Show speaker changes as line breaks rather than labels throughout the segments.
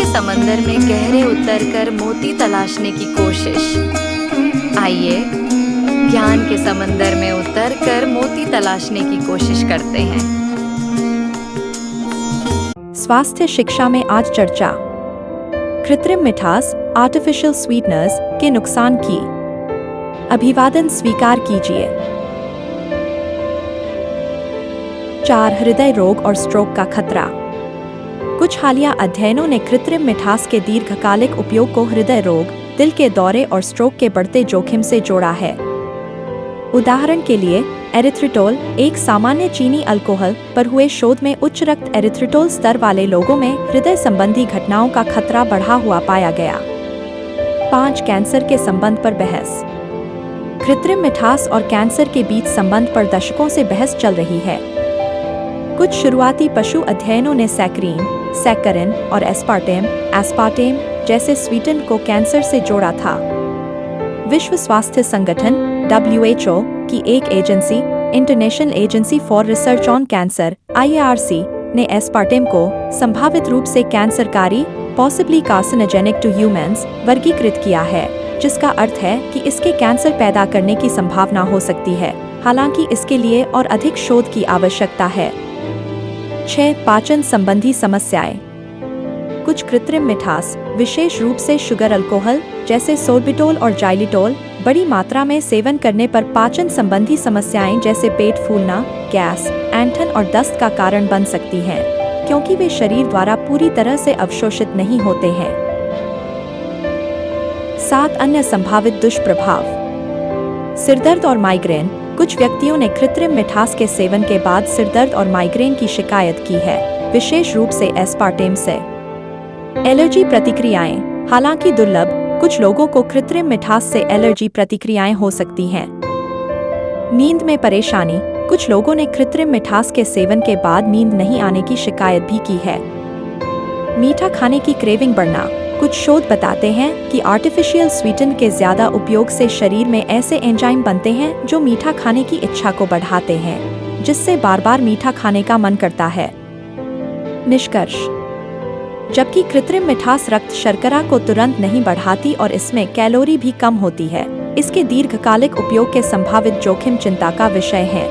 समंदर में गहरे उतरकर मोती तलाशने की कोशिश। आइए ज्ञान के समंदर में उतरकर मोती तलाशने की कोशिश करते हैं।
स्वास्थ्य शिक्षा में आज चर्चा, कृत्रिम मिठास आर्टिफिशियल स्वीटनर्स के नुकसान की। अभिवादन स्वीकार कीजिए। 4 हृदय रोग और स्ट्रोक का खतरा। कुछ हालिया अध्ययनों ने कृत्रिम मिठास के दीर्घकालिक उपयोग को हृदय रोग, दिल के दौरे और स्ट्रोक के बढ़ते जोखिम से जोड़ा है। उदाहरण के लिए, एरिथ्रिटोल, एक सामान्य चीनी अल्कोहल पर हुए शोध में उच्च रक्त एरिथ्रिटोल स्तर वाले लोगों में हृदय संबंधी घटनाओं का खतरा बढ़ा हुआ पाया गया। 5 कैंसर के संबंध पर बहस। कृत्रिम मिठास और कैंसर के बीच संबंध पर दशकों से बहस चल रही है। कुछ शुरुआती पशु अध्ययनों ने सैकरीन, सैकरिन और एस्पार्टेम जैसे स्वीटन को कैंसर से जोड़ा था। विश्व स्वास्थ्य संगठन WHO की एक agency, international agency for research on cancer IARC, ने एस्पार्टेम को संभावित रूप से कैंसरकारी, पॉसिबली कार्सिनोजेनिक टू ह्यूमंस, वर्गीकृत किया है, जिसका अर्थ है कि इसके कैंसर पैदा करने की संभावना हो सकती है। हालांकि इसके लिए और अधिक शोध की आवश्यकता है। 6 पाचन संबंधी समस्याएं। कुछ कृत्रिम मिठास, विशेष रूप से शुगर अल्कोहल जैसे सोर्बिटोल और जाइलिटोल, बड़ी मात्रा में सेवन करने पर पाचन संबंधी समस्याएं जैसे पेट फूलना, गैस, ऐंठन और दस्त का कारण बन सकती हैं, क्योंकि वे शरीर द्वारा पूरी तरह से अवशोषित नहीं होते हैं। 7 अन्य संभावित दुष्प्रभाव। सिरदर्द और माइग्रेन। कुछ व्यक्तियों ने कृत्रिम मिठास के सेवन के बाद सिरदर्द और माइग्रेन की शिकायत की है, विशेष रूप से एस्पार्टेम से। एलर्जी प्रतिक्रियाएं। हालांकि दुर्लभ, कुछ लोगों को कृत्रिम मिठास से एलर्जी प्रतिक्रियाएं हो सकती हैं। नींद में परेशानी। कुछ लोगों ने कृत्रिम मिठास के सेवन के बाद नींद नहीं आने की शिकायत भी की है। मीठा खाने की क्रेविंग बढ़ना। कुछ शोध बताते हैं कि आर्टिफिशियल स्वीटन के ज्यादा उपयोग से शरीर में ऐसे एंजाइम बनते हैं जो मीठा खाने की इच्छा को बढ़ाते हैं, जिससे बार बार मीठा खाने का मन करता है। निष्कर्ष। जबकि कृत्रिम मिठास रक्त शर्करा को तुरंत नहीं बढ़ाती और इसमें कैलोरी भी कम होती है, इसके दीर्घकालिक उपयोग के संभावित जोखिम चिंता का विषय हैं।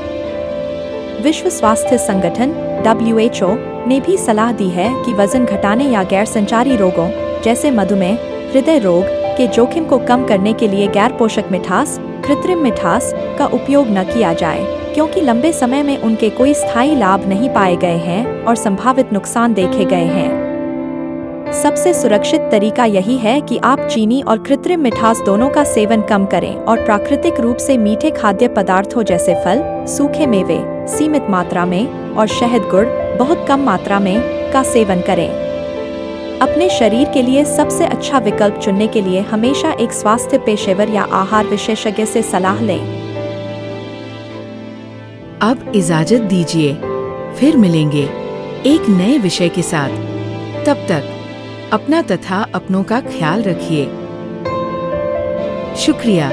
विश्व स्वास्थ्य संगठन WHO ने भी सलाह दी है कि वजन घटाने या गैर संचारी रोगों जैसे मधुमेह, हृदय रोग के जोखिम को कम करने के लिए गैर पोषक मिठास, कृत्रिम मिठास का उपयोग न किया जाए, क्योंकि लंबे समय में उनके कोई स्थायी लाभ नहीं पाए गए हैं और संभावित नुकसान देखे गए हैं। सबसे सुरक्षित तरीका यही है कि आप चीनी और कृत्रिम मिठास दोनों का सेवन कम करें और प्राकृतिक रूप से मीठे खाद्य पदार्थों जैसे फल, सूखे मेवे सीमित मात्रा में और शहद गुड़ बहुत कम मात्रा में का सेवन करें। अपने शरीर के लिए सबसे अच्छा विकल्प चुनने के लिए हमेशा एक स्वास्थ्य पेशेवर या आहार विशेषज्ञ से सलाह लें।
अब इजाजत दीजिए, फिर मिलेंगे एक नए विषय के साथ। तब तक अपना तथा अपनों का ख्याल रखिए। शुक्रिया।